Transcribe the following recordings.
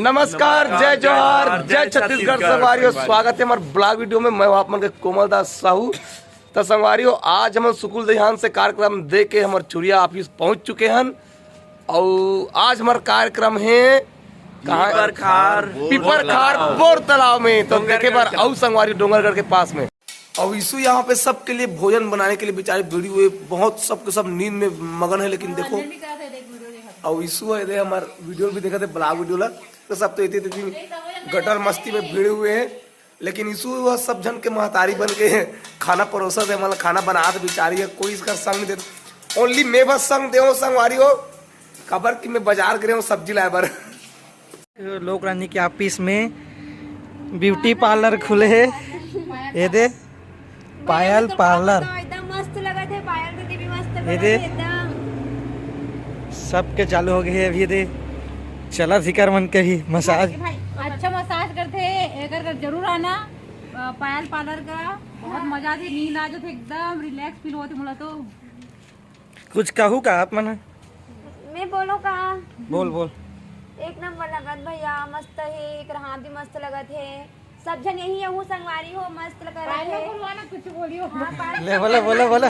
नमस्कार, जय जोहार, जय छत्तीसगढ़ संगवारियों। स्वागत है हमारे ब्लॉग वीडियो में। मैं आप मन के कोमल दास साहू। तो संगवारियों, आज हम सुकुल दहियान से कार्यक्रम दे के हमारे चुरिया ऑफिस पहुंच चुके हैं। और आज हमारा कार्यक्रम है पीपर खार बोर तालाब में। तो देखे बार और संगवारी डोंगरगढ़ के पास में। और यीशु यहाँ पे सबके लिए भोजन बनाने के लिए बेचारे भिड़ी हुए, बहुत सबके सब नींद में मगन है। लेकिन देखो, और यीशु है हमारे वीडियो भी देखा थे, ब्लॉग वीडियो ला, तो सब तो इतनी गटर मस्ती में भिड़े हुए हैं। लेकिन यीशु वह सब जन के महतारी बन के खाना परोसा दे, मतलब खाना बना दे बेचारी है। कोई इसका संग नहीं देता, ओनली मैं बस संग दे संगवारी हो। खबर कि मैं बाजार गए हूँ सब्जी लाए बार। लोक रानी के ऑफिस में ब्यूटी पार्लर खुले है। ये दे पायल पार्लर, एकदम मस्त लगा थे। पायल दीदी भी मस्त ये दे सबके चालू हो गए है। अभी दे चला जिक्र मन के ही मसाज, अच्छा मसाज करते अगर जरूर आना। पायल पार्लर का बहुत मजा थी, नींद आ जाती, एकदम रिलैक्स फील होती। मुला तो कुछ कहूँ का आप मन? मैं बोलो का बोल बोल। एक नंबर लगत भैया, मस्त है। एक हाथ भी मस्त लगत है। सब जन यही है, हूँ संगवारी हो, मस्त लग रहा है। कुछ बोलियो। ले बोला बोला बोला।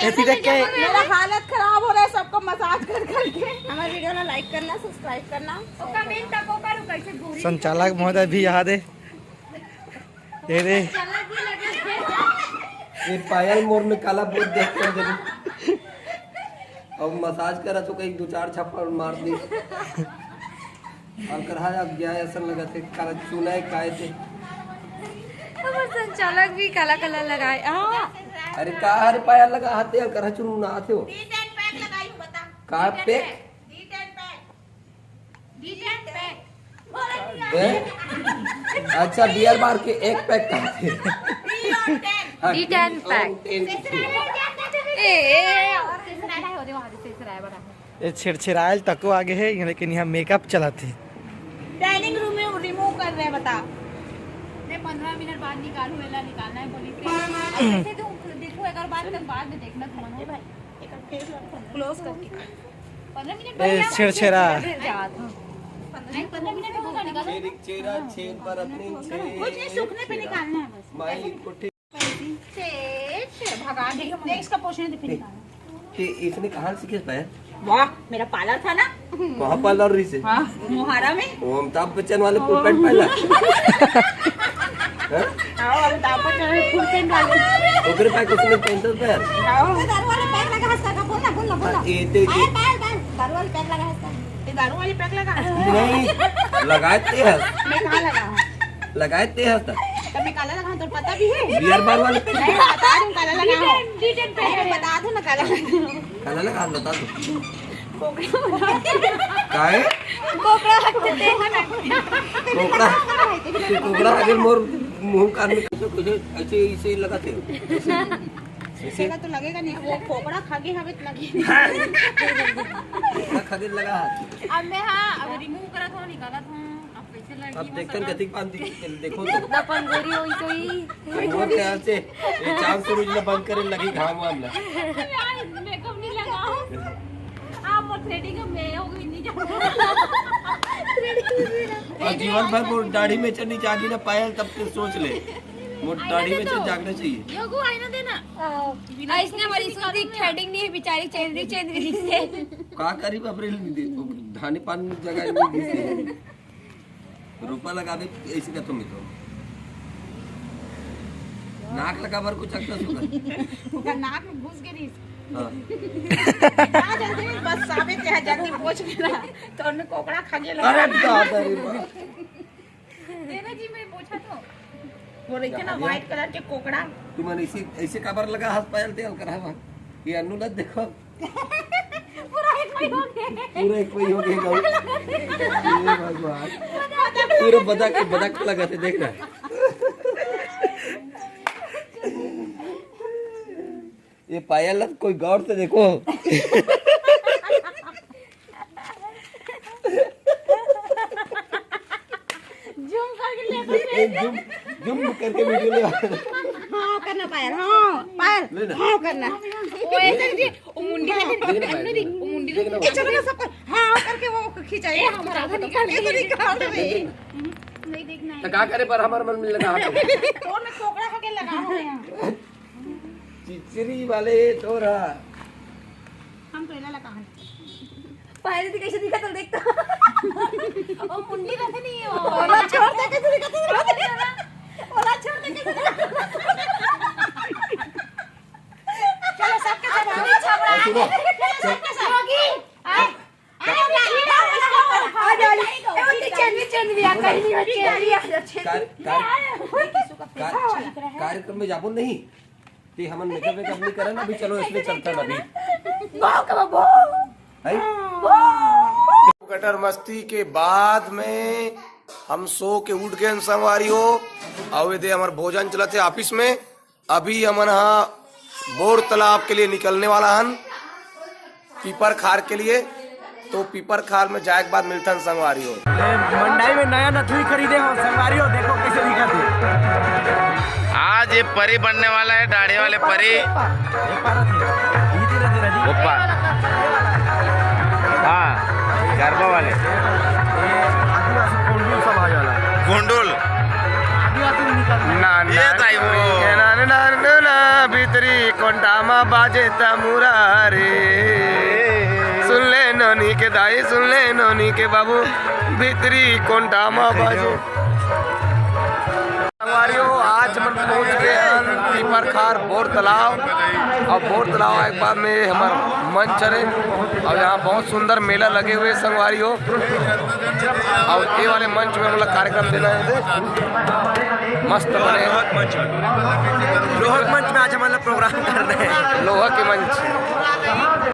ऐसी देख के मेरा हालत खराब हो रहा है सबको मसाज कर करके। हमारे वीडियो को लाइक करना, सब्सक्राइब करना और कमेंट तक करो कैसे गोरी। संचालक महोदय भी यहाँ दे। ये दे ये पायल मोर में काला बोल देखते हैं और मसाज करा तो कहीं 2-4 छप्पर मार दी और करहा गया ऐसा लगा थे काला चूना काए थे। संचालक भी काला कलर लगाए। अरे का हर पायल लगा हाथे और करहा चूना आते हो का पैक अच्छा बियर बार के एक पैक का थे D10 पैक। ये छिड़छिड़ायल तको आगे है, लेकिन यहाँ मेकअप चला थे। डाइनिंग रूम में रिमूव कर रहे हैं, बता। मैं 15 मिनट बाद निकालूं, वेला निकालना है बोली से। ऐसे तो देखो एक और बात तक बाद में देखना तो मन हो भाई। एक फेस क्लोज करके 15 मिनट ये छिड़छिड़ा 15 मिनट होगा निकालो। चेहरा छेद पर अपनी कुछ नहीं, सूखने पे निकालना है बस। माई कोठी से भगा दे। नेक्स्ट का पोर्शन दिख निकालना। कि इसने कहां सीखे पाया? वाह, मेरा पार्लर था ना। कहां पार्लर रही से? हां, मोहारा में। वो अमिताभ बच्चन वाले फुल पैंट पहला आओ अमिताभ बच्चन फुल पैंट वाले। ओकरे पास उसने पैंट पहन। आओ दारू वाले पैक लगा हंसता का बोलना। ये तो दारू वाले पैक लगा हंसता। ये दारू वाले पैक लगा नहीं लगाए थे हंस। मैं कहां लगा? लगाए थे हंस तो मैं काला लगा तो पता भी है। बियर बार वाले नहीं बता दूं काला लगा। D10 पैक बता दो ना काला लगा। काला लगा बता दो कोकड़ा काहे कोकड़ा हटते हैं। कोकड़ा कोकड़ा अगर मोर मुंह कान में कुछ ऐसे ऐसे लगाते ऐसे का तो लगेगा नहीं। वो कोकड़ा खागे हवे तो लगे। कोकड़ा खागे लगा। अब मैं हां अब रिमूव करा था, निकाला था। अब कैसे लगी? अब देखते कथी पांती देखो तो अपन गोरी होई तो ही मोर ख्याल से ये चांद सूरज ने बंद करे लगी घाम वाला। मेकअप नहीं लगाओ आप। और थ्रेडिंग में हो गई नहीं जाता। और जीवन भर वो दाढ़ी में चढ़नी जागी ना पायल तब तो सोच ले वो दाढ़ी में चढ़ जागना चाहिए। योगु आईना देना। इसने हमारी इसकी थ्रेडिंग नहीं है, बेचारी चेंदरी चेंदरी दिखते। का करीब अप्रैल में दे धाने पान जगह में दिसे रुपा लगावे ऐसे का तुम तो नाक लगा बर कुछ अक्का सुना नाक में घुस गई। हां जल्दी बस साबित है, जल्दी पहुंच गया तो उन्हें कोकड़ा खा गया। अरे दादा रे देना जी, मैं पूछा तो वो रही थी ना व्हाइट कलर के कोकड़ा। तुम ऐसे ऐसे कबर लगा हाथ पायल तेल करा हुआ ये अनुलत देखो पूरा एक वही हो गया। पूरा एक वही हो गया। ये भगवान पूरा बदक लगा थे देख रहा। ये पायल कोई गौर से देखो। जूम करके ले जूम करके वीडियो ले। हाँ करना पायल। हाँ करना वो ऐसे जी वो मुंडी में वो मुंडी में चलो ना सब हाँ करके वो खिंचाइए हमारा तो निकाल रहे नहीं देखना है तो क्या करे पर हमारे मन में लगा तो मैं कोकड़ा खा के लगा हूं यहां चिचरी वाले तोरा हम पहला लगा हैं पहले तो कैसे दिखा तो देखता ओ मुंडी वैसे नहीं है ओला छोड़ दे कैसे दिखा ओला छोड़ दे कैसे चलो सबके सब आगे छपड़ा सबके सब होगी आ जा चंद भी आ कहीं नहीं बच्चे कार्यक्रम में जाबो नहीं कि हम मेकअप नहीं करन अभी चलो इसमें चलता अभी कटर मस्ती के बाद में हम सो के उठ गए संगवारी हो आवे दे हमार भोजन चला थे ऑफिस में अभी हमन यहाँ बोर तालाब के लिए निकलने वाला हन पीपर खार के लिए तो पीपर खार में जाए के बाद मिलता है संगवारी हो मंडाई में नया नथुली खरीदे हो संगवारी हो देखो कैसे दिखा थे आज ये परी बनने वाला है दाढ़ी वाले परी ऊपर हाँ गरबा वाले गुंडुल भीतरी कोंटामा बाजे तमुरारे सुन ले नोनी के दाई सुन ले नोनी के बाबू भीतरी कोंटामा बाजे संगवारियों आज हम पहुंच गए हैं पीपर खार बोर तालाब और बोर तालाब एक बाद में हमारा मंच है और यहाँ बहुत सुंदर मेला लगे हुए संगवारियों और ये वाले मंच में हम लोग कार्यक्रम देना है मस्त बने लोहक मंच में आज हम लोग प्रोग्राम कर रहे हैं लोहा के मंच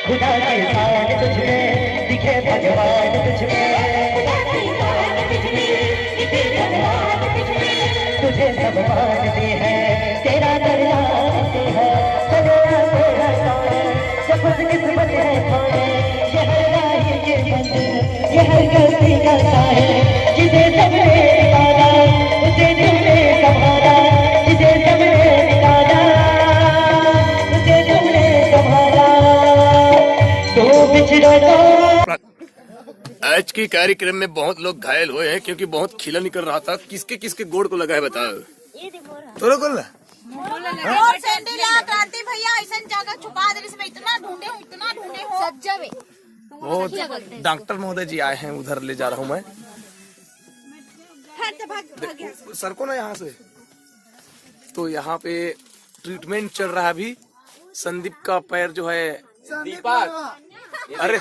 खुदा की शान तुझमें दिखे भगवान तुझमें तुझे सब मानते हैं तेरा दरबार है तेरा सब खुद किस्मत है ये हर राही के बंद ये हर गलती करता है जिसे सबने निकाला उसे तुमने संभाला जिसे सबने निकाला उसे तुमने संभाला आज के कार्यक्रम में बहुत लोग घायल हुए हैं क्योंकि बहुत खिला निकल रहा था किसके किसके गोड़ को लगा है बताओ तोरो को और सैंडल क्रांति भैया ऐसा जगह छुपा दे इसमें इतना ढूंढे हो सज्जवे वो डॉक्टर महोदय जी आए हैं उधर ले जा रहा हूँ मैं सर को ना यहाँ से तो यहाँ पे ट्रीटमेंट चल रहा है अभी संदीप का पैर जो है दीपक अरे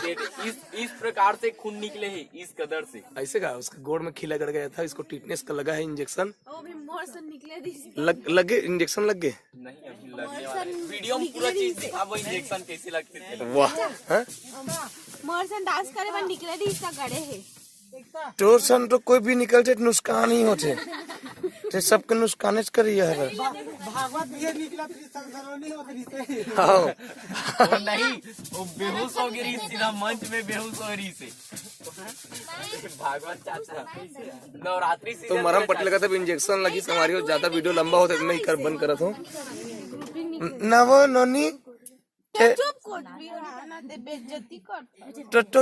इस प्रकार से खून निकले हैं इस कदर से ऐसे का उसके गोड़ में खीला गड़ गया था इसको टीटनेस का लगा है इंजेक्शन लगे इंजेक्शन लग गए नहीं अभी लगने वाला है। वीडियो में पूरा चीज दिखा वो इंजेक्शन कैसे लगते थे वाह हाँ? मोरसन डांस करे बन निकले दी इसका गड़े है टोरसन तो कोई भी निकल जाए नुकसान ही होते ते सबके नुकसान करिए है हाँ वो नहीं वो बेहोश हो गई सीधा मंच में बेहोश हो रही से भागवत चाचा नवरात्रि से तो मरम पट लगा था इंजेक्शन लगी हमारी ज्यादा वीडियो लंबा होता है मैं ही कर बंद करा था नवो नोनी तो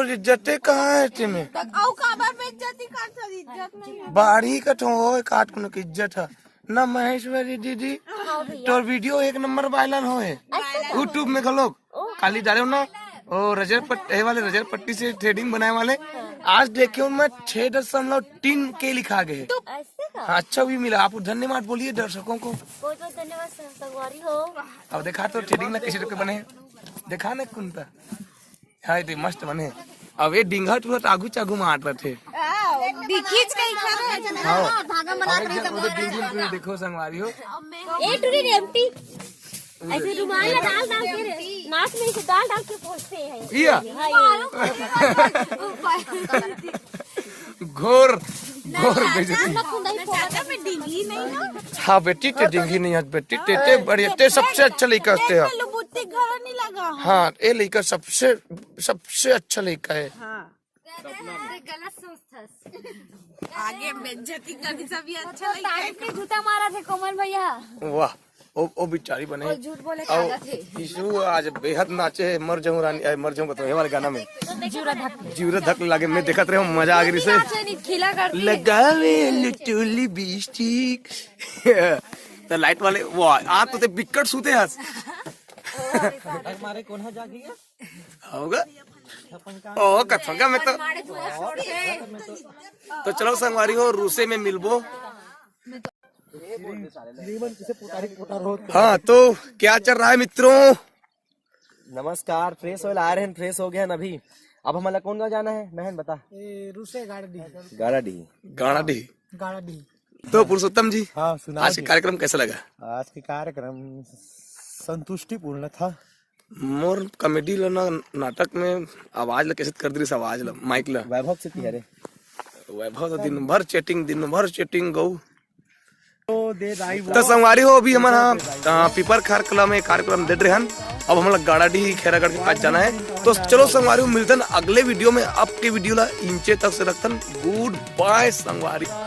इज्जत कहाँ है तुम्हें बाड़ी का ठो काट की इज्जत है न महेश्वरी दीदी तो वीडियो एक नंबर वायरल हो यूट्यूब में लोग खाली डाले हो ना ओ वाले रजर पट्टी से थ्रेडिंग बनाए वाले आज देखे मैं 6.3 के लिखा गए अच्छा भी मिला आप धन्यवाद बोलिए दर्शकों को बहुत बहुत धन्यवाद संगवारी हो अब देखा तो थ्रेडिंग ना कैसे बने देखा ना कुंता हाँ ये मस्त बने अब ये डिंगा टूट आगू चागू मार रहे थे खींच के धागा बना उधर देखो संगवारी हो ए टूरी रेमटी ऐसे रुमाल में डाल के नाक में से डाल के पोंछते हैं घोर और बेइज्जती। चाचा मैं डिंगी नहीं ना हाँ बेटी ते डिंगी नहीं है बेटी, ते बढ़िया, ते सबसे अच्छा लड़का है। बुद्धि घर नहीं लगा हाँ ये लड़का सबसे सबसे अच्छा लड़का है। गलत सोचथस। आगे बेइज्जती करनी सभी अच्छा तारीफ में झूठा मारा थे कोमल भैया। वाह ओ बेचारी बने। और झूठ बोले के आदत है। ईशु आज बेहद नाचे, मर जाऊं रानी, मर जाऊं बताओ ये वाले गाना में जीवरा धक लगे, मैं देखत रहे हूँ, मजा आ गई से खिला कर लगावे लिटली बिस्टिक। तो लाइट वाले वो आ तो ते बिकट सूते हस हमारे कौन है जागी होगा ओ कथंगा में तो चलो संगवारी हो रूसे में मिलबो। हाँ तो क्या चल रहा है मित्रों? नमस्कार, फ्रेश हो आ रहे हैं, फ्रेश हो गए हैं अभी। अब हमारा कौन गाँव जाना है बहन बता। रूसे गाड़ी गाड़ाडी। गाड़ी तो पुरुषोत्तम जी हाँ सुना। आज का कार्यक्रम कैसा लगा? आज के कार्यक्रम संतुष्टिपूर्ण था। मोर कॉमेडी ला नाटक में आवाज ला कैसे कर दी आवाज ला माइक ला वैभव से की है रे। वैभव तो दिन भर चैटिंग गौ। दे दाई तो संगवारी हो अभी हमारा पीपर खार कला में कार्यक्रम दे रहे हैं। अब हमारा गाड़ाडी खैरागढ़ के पास जाना है। तो चलो संगवारी मिलते हैं अगले वीडियो में। आपके वीडियो ला इंचे तक से रखते हैं। गुड बाय संगवारी।